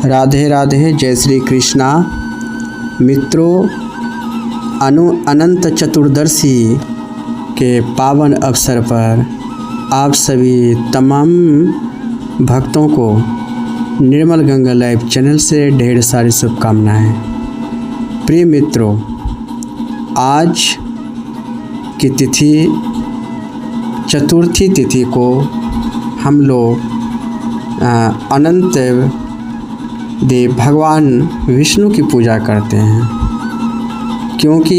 राधे राधे। जय श्री कृष्णा। मित्रों, अनंत चतुर्दशी के पावन अवसर पर आप सभी तमाम भक्तों को निर्मल गंगा लाइव चैनल से ढेर सारी शुभकामनाएं। प्रिय मित्रों, आज की तिथि चतुर्थी तिथि को हम लोग अनंत देव भगवान विष्णु की पूजा करते हैं, क्योंकि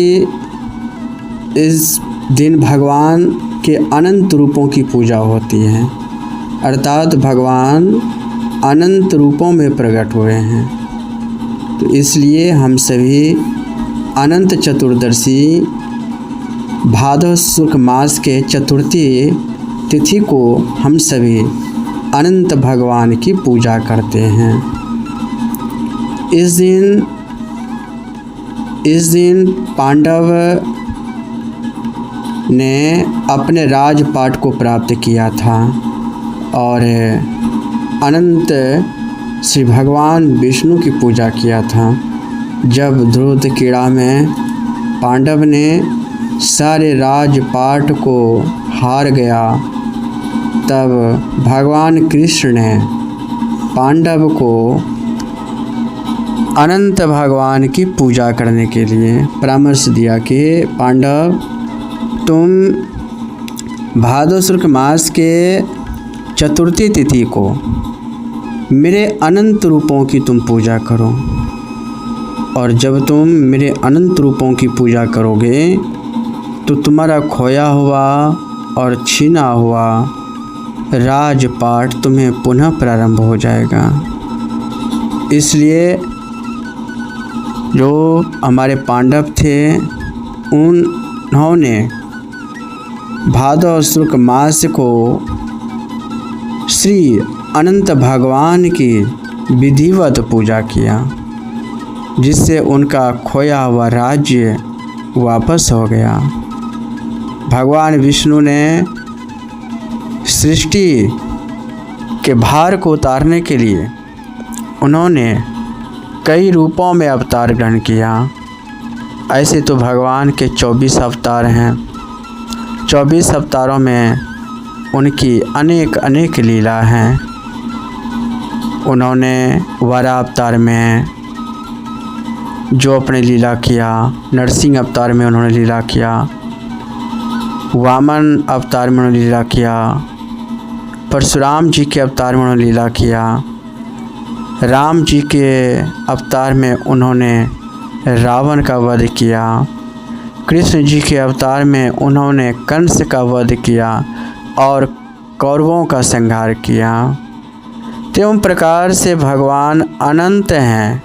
इस दिन भगवान के अनंत रूपों की पूजा होती है। अर्थात भगवान अनंत रूपों में प्रकट हुए हैं। तो इसलिए हम सभी अनंत चतुर्दशी भादव शुक्ल मास के चतुर्थी तिथि को हम सभी अनंत भगवान की पूजा करते हैं। इस दिन पांडव ने अपने राजपाट को प्राप्त किया था और अनंत श्री भगवान विष्णु की पूजा किया था। जब ध्रुव क्रीड़ा में पांडव ने सारे राजपाट को हार गया, तब भगवान कृष्ण ने पांडव को अनंत भगवान की पूजा करने के लिए परामर्श दिया कि पांडव, तुम भादव शुक्ल मास के चतुर्थी तिथि को मेरे अनंत रूपों की तुम पूजा करो, और जब तुम मेरे अनंत रूपों की पूजा करोगे तो तुम्हारा खोया हुआ और छीना हुआ राजपाट तुम्हें पुनः प्रारंभ हो जाएगा। इसलिए जो हमारे पांडव थे उन्होंने भादव शुक्ल मास को श्री अनंत भगवान की विधिवत पूजा किया, जिससे उनका खोया हुआ राज्य वापस हो गया। भगवान विष्णु ने सृष्टि के भार को उतारने के लिए उन्होंने कई रूपों में अवतार ग्रहण किया। ऐसे तो भगवान के 24 अवतार हैं। 24 अवतारों में उनकी अनेक लीला हैं। उन्होंने वराह अवतार में जो अपने लीला किया, नरसिंह अवतार में उन्होंने लीला किया, वामन अवतार में उन्होंने लीला किया, परशुराम जी के अवतार में उन्होंने लीला किया, राम जी के अवतार में उन्होंने रावण का वध किया, कृष्ण जी के अवतार में उन्होंने कंस का वध किया और कौरवों का संहार किया। त्यों प्रकार से भगवान अनंत हैं।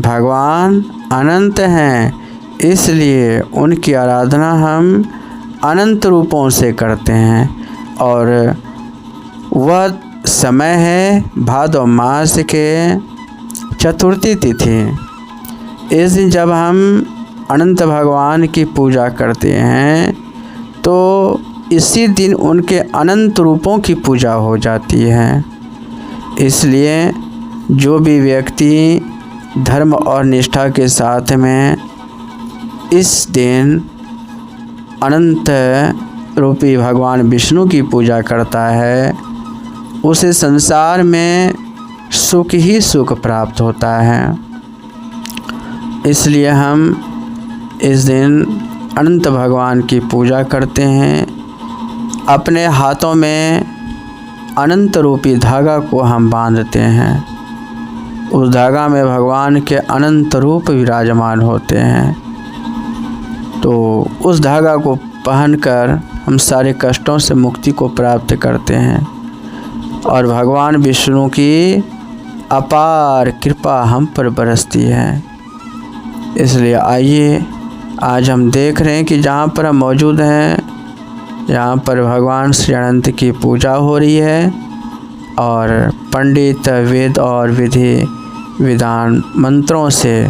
भगवान अनंत हैं, इसलिए उनकी आराधना हम अनंत रूपों से करते हैं। और वह समय है भादव मास के चतुर्थी तिथि। इस दिन जब हम अनंत भगवान की पूजा करते हैं तो इसी दिन उनके अनंत रूपों की पूजा हो जाती है। इसलिए जो भी व्यक्ति धर्म और निष्ठा के साथ में इस दिन अनंत रूपी भगवान विष्णु की पूजा करता है, उसे संसार में सुख ही सुख प्राप्त होता है। इसलिए हम इस दिन अनंत भगवान की पूजा करते हैं। अपने हाथों में अनंत रूपी धागा को हम बांधते हैं। उस धागा में भगवान के अनंत रूप विराजमान होते हैं। तो उस धागा को पहनकर हम सारे कष्टों से मुक्ति को प्राप्त करते हैं और भगवान विष्णु की अपार कृपा हम पर बरसती है। इसलिए आइए, आज हम देख रहे हैं कि जहाँ पर हम मौजूद हैं, यहाँ पर भगवान श्री अनंत की पूजा हो रही है और पंडित वेद और विधि विधान मंत्रों से